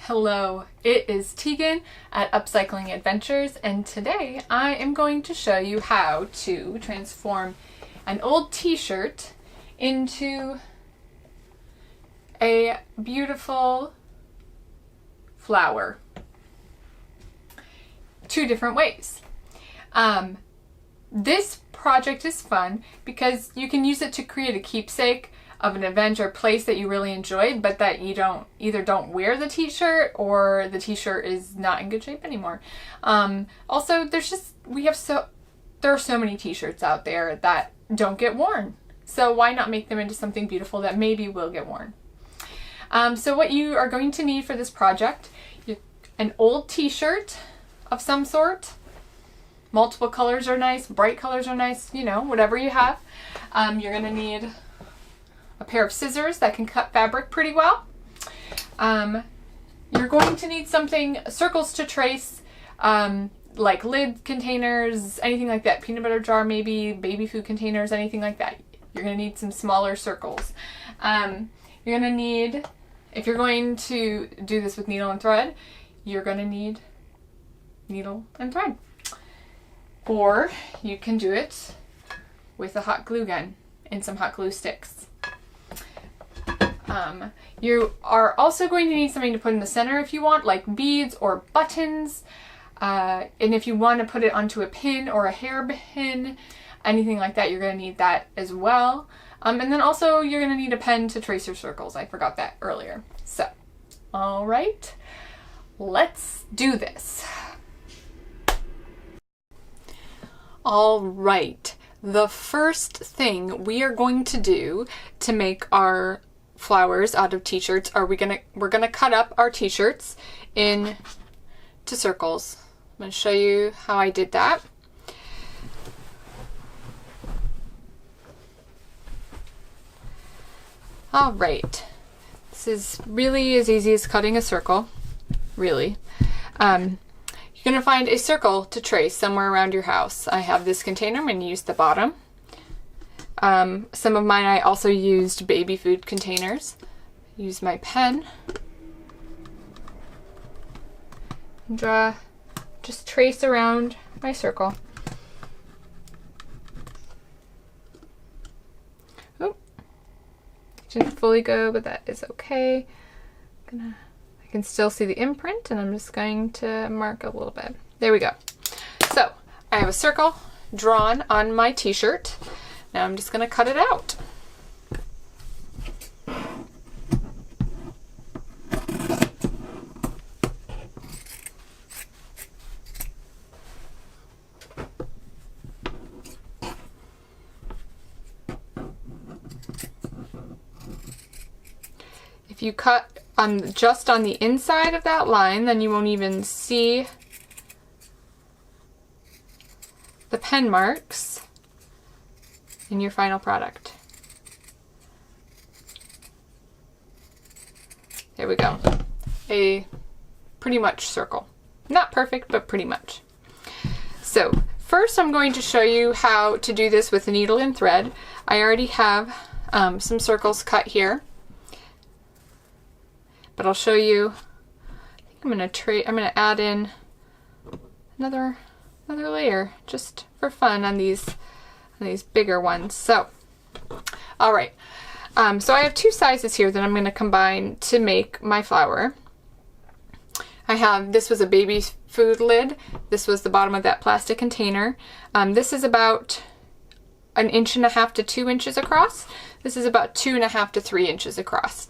Hello, it is Tegan at Upcycling Adventures, and today I am going to show you how to transform an old t-shirt into a beautiful flower. Two different ways. This project is fun because you can use it to create a keepsake of an event or place that you really enjoyed, but that you don't wear the t-shirt, or the t-shirt is not in good shape anymore. Also, there are so many t-shirts out there that don't get worn. So why not make them into something beautiful that maybe will get worn? So what you are going to need for this project, an old t-shirt of some sort. Multiple colors are nice, bright colors are nice, you know, whatever you have. You're going to need a pair of scissors that can cut fabric pretty well. You're going to need circles to trace, like lid containers, anything like that, peanut butter jar maybe, baby food containers, anything like that. You're going to need some smaller circles. You're going to need, if you're going to do this with needle and thread, you're going to need needle and thread. Or you can do it with a hot glue gun and some hot glue sticks. You are also going to need something to put in the center if you want, like beads or buttons. And if you want to put it onto a pin or a hairpin, anything like that, you're going to need that as well. And then also you're going to need a pen to trace your circles. I forgot that earlier. So, all right, let's do this. All right, the first thing we are going to do to make our flowers out of t-shirts are we're gonna cut up our t-shirts into circles. I'm going to show you how I did that. All right, this is really as easy as cutting a circle, really. You're going to find a circle to trace somewhere around your house. I have this container. I'm going to use the bottom. Some of mine I also used baby food containers. Use my pen. And just trace around my circle. Oh, didn't fully go, but that is okay. I can still see the imprint, and I'm just going to mark a little bit. There we go. So I have a circle drawn on my t-shirt. Now I'm just going to cut it out. If you cut just on the inside of that line, then you won't even see the pen marks in your final product. There we go. A pretty much circle. Not perfect, but pretty much. So first I'm going to show you how to do this with a needle and thread. I already have some circles cut here. But I'll show you. I think I'm gonna add in another layer just for fun on these bigger ones. So, all right. So I have two sizes here that I'm going to combine to make my flower. This was a baby food lid. This was the bottom of that plastic container. This is about 1.5 inches to 2 inches across. This is about 2.5 to 3 inches across.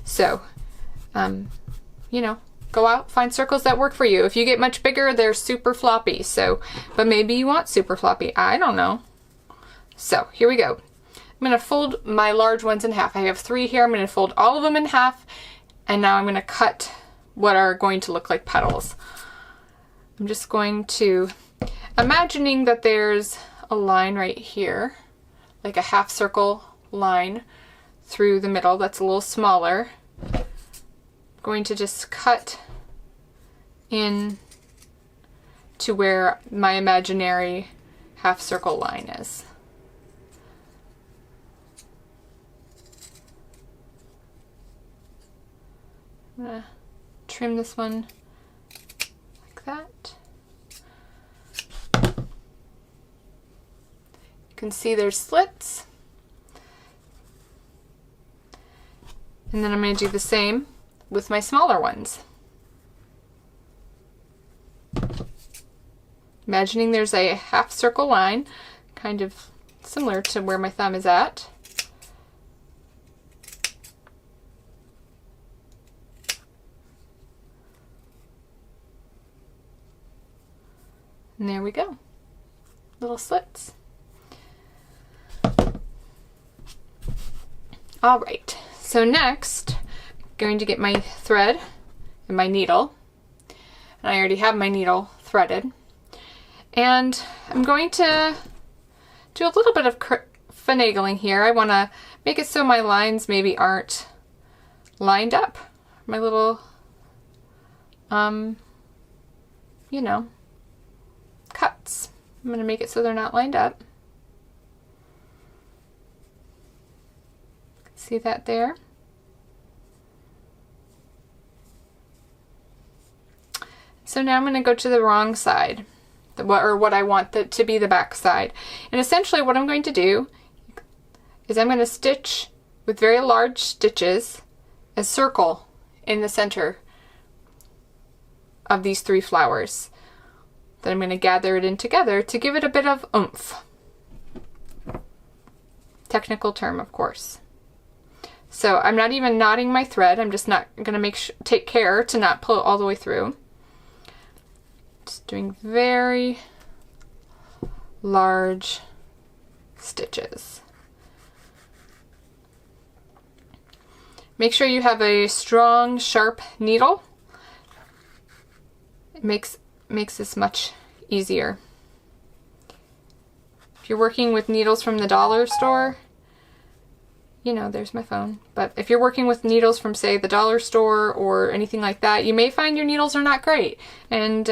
So, you know, go out, find circles that work for you. If you get much bigger, they're super floppy. So, but maybe you want super floppy. I don't know. So here we go. I'm going to fold my large ones in half. I have 3 here. I'm going to fold all of them in half. And now I'm going to cut what are going to look like petals. I'm just going to, imagining that there's a line right here, like a half circle line through the middle that's a little smaller. I'm going to just cut in to where my imaginary half circle line is. I'm gonna trim this one like that. You can see there's slits. And then I'm going to do the same with my smaller ones. Imagining there's a half circle line, kind of similar to where my thumb is at. And there we go. Little slits. All right, so next, I'm going to get my thread and my needle. And I already have my needle threaded. And I'm going to do a little bit of finagling here. I want to make it so my lines maybe aren't lined up. My little, you know, cuts. I'm going to make it so they're not lined up. See that there? So now I'm going to go to the wrong side, or what I want to be the back side. And essentially what I'm going to do is I'm going to stitch with very large stitches a circle in the center of these 3 flowers. Then I'm going to gather it in together to give it a bit of oomph. Technical term, of course. So I'm not even knotting my thread. I'm just not going to take care to not pull it all the way through. Just doing very large stitches. Make sure you have a strong, sharp needle. It makes this much easier. If you're working with needles from the dollar store, you know, there's my phone. But if you're working with needles from, say, the dollar store or anything like that, you may find your needles are not great. And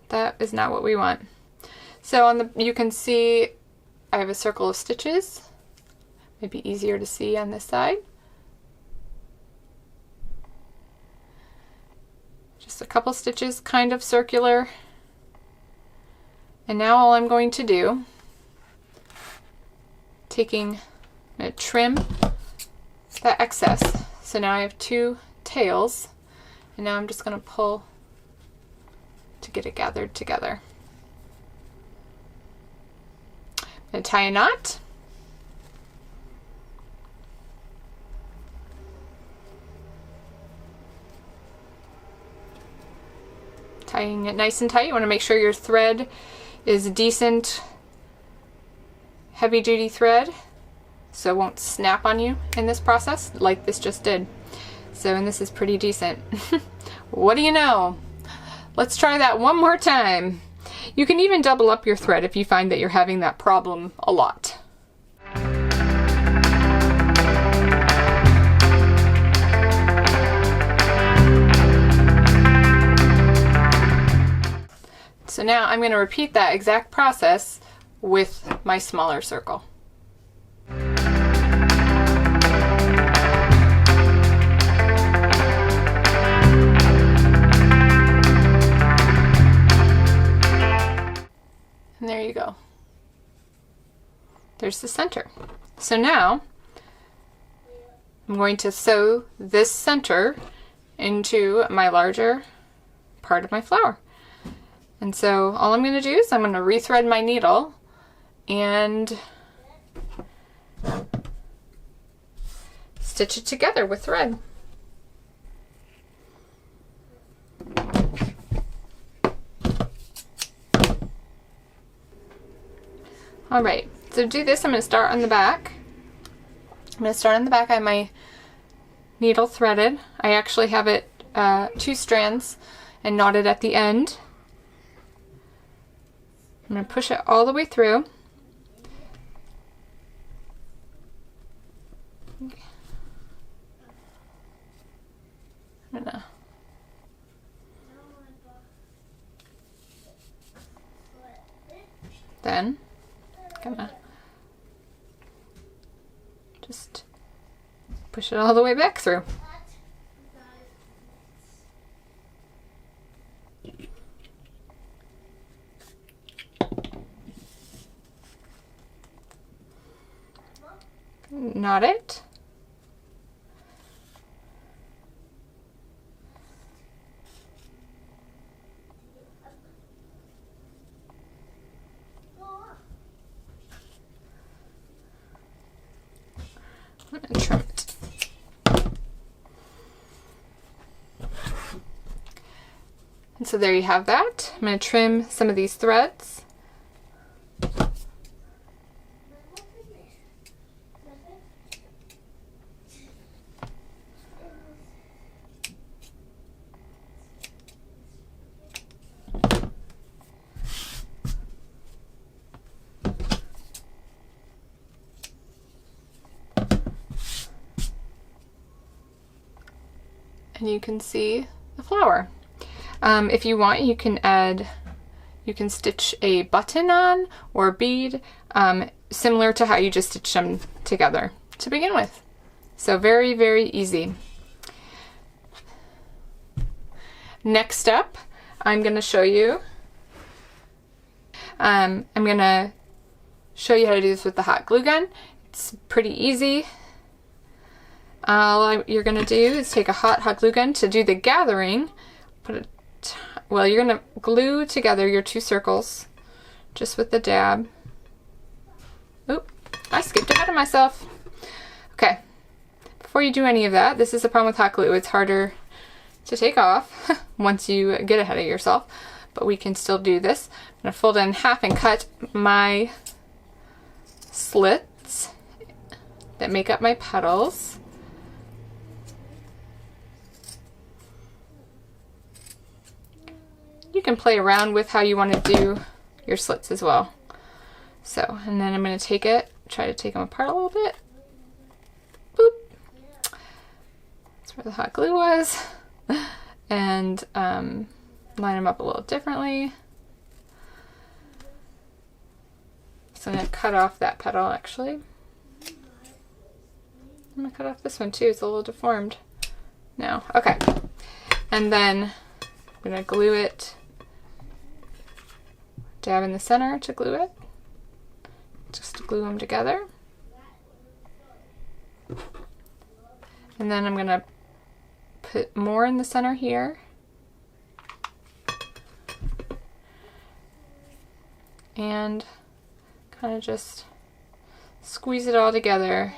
that is not what we want. So you can see I have a circle of stitches. Maybe easier to see on this side. Just a couple stitches, kind of circular. And now all I'm going to do, I'm going to trim that excess. So now I have 2 tails, and now I'm just going to pull to get it gathered together. I'm going to tie a knot. Tying it nice and tight. You want to make sure your thread is a decent heavy-duty thread, so it won't snap on you in this process like this just did. So, and this is pretty decent. What do you know? Let's try that one more time. You can even double up your thread if you find that you're having that problem a lot. So now I'm going to repeat that exact process with my smaller circle. And there you go. There's the center. So now I'm going to sew this center into my larger part of my flower. And so all I'm going to do is I'm going to rethread my needle and stitch it together with thread. Alright, so to do this, I'm going to start on the back. I have my needle threaded. I actually have it 2 strands and knotted at the end. I'm going to push it all the way through. Then I'm gonna just push it all the way back through. knot it. And trim it. And so there you have that. I'm going to trim some of these threads. And you can see the flower. If you want, you can stitch a button on or a bead, similar to how you just stitched them together to begin with. So very, very easy. Next up, I'm going to show you, I'm going to show you how to do this with the hot glue gun. It's pretty easy. All you're going to do is take a hot glue gun to do the gathering. Well, you're going to glue together your two circles just with the dab. Oop, I skipped ahead of myself. Okay, before you do any of that, this is the problem with hot glue. It's harder to take off once you get ahead of yourself, but we can still do this. I'm going to fold it in half and cut my slits that make up my petals. You can play around with how you want to do your slits as well. So, and then I'm going to take it, try to take them apart a little bit. Boop. That's where the hot glue was. And line them up a little differently. So I'm going to cut off that petal actually. I'm going to cut off this one too, it's a little deformed. No, okay. And then I'm going to glue it. Dab in the center to glue it. Just to glue them together. And then I'm going to put more in the center here. And kind of just squeeze it all together.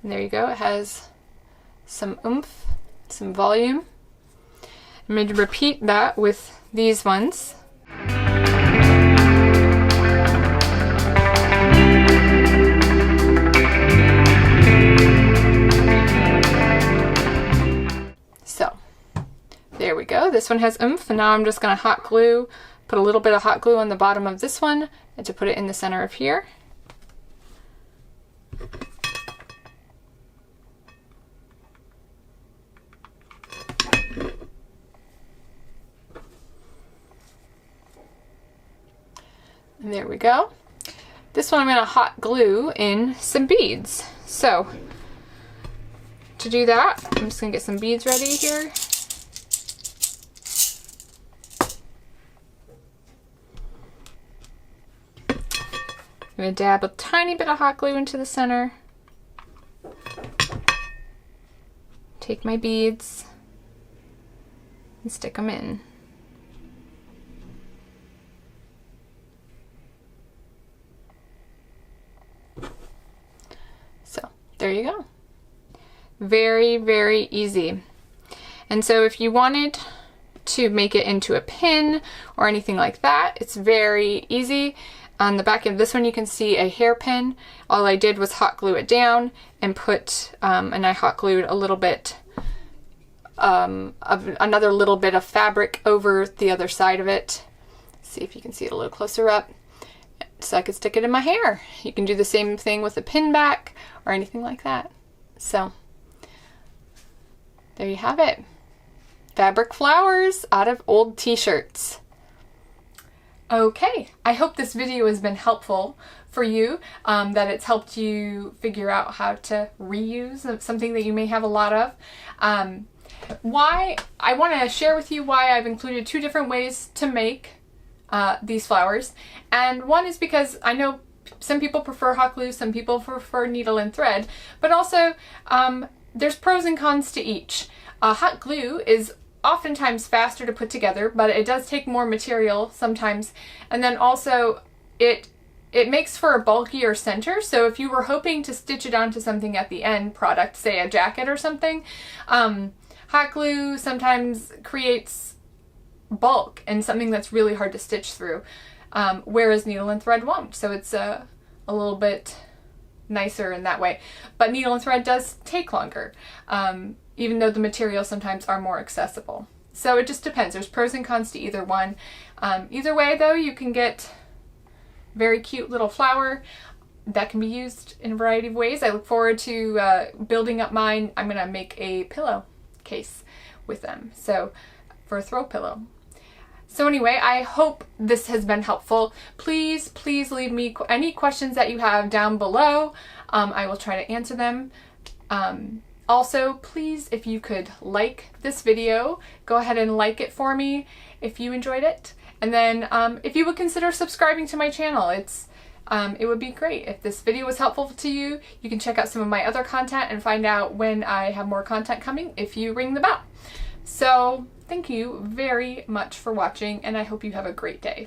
And there you go, it has some oomph, some volume. I'm going to repeat that with these ones. So, there we go. This one has oomph, and now I'm just going to hot glue, put a little bit of hot glue on the bottom of this one, and to put it in the center of here. And there we go. This one I'm going to hot glue in some beads. So, to do that, I'm just going to get some beads ready here. I'm going to dab a tiny bit of hot glue into the center. Take my beads and stick them in. There you go. Very, very easy. And so if you wanted to make it into a pin or anything like that, it's very easy. On the back of this one you can see a hairpin. All I did was hot glue it down and put, and I hot glued a little bit of another little bit of fabric over the other side of it. See if you can see it a little closer up. So I could stick it in my hair. You can do the same thing with a pin back or anything like that. So there you have it. Fabric flowers out of old t-shirts. Okay, I hope this video has been helpful for you, that it's helped you figure out how to reuse something that you may have a lot of. I want to share with you why I've included two different ways to make these flowers. And one is because I know some people prefer hot glue, some people prefer needle and thread, but also there's pros and cons to each. Hot glue is oftentimes faster to put together, but it does take more material sometimes. And then also it makes for a bulkier center. So if you were hoping to stitch it onto something at the end product, say a jacket or something, hot glue sometimes creates bulk and something that's really hard to stitch through, whereas needle and thread won't. So it's a little bit nicer in that way. But needle and thread does take longer, even though the materials sometimes are more accessible. So it just depends. There's pros and cons to either one. Either way though, you can get very cute little flower that can be used in a variety of ways. I look forward to building up mine. I'm gonna make a pillow case with them, so for a throw pillow. So anyway, I hope this has been helpful. Please leave me any questions that you have down below. I will try to answer them. Also, please, if you could like this video, go ahead and like it for me if you enjoyed it. And then if you would consider subscribing to my channel, it would be great. If this video was helpful to you, you can check out some of my other content and find out when I have more content coming if you ring the bell. So thank you very much for watching, and I hope you have a great day.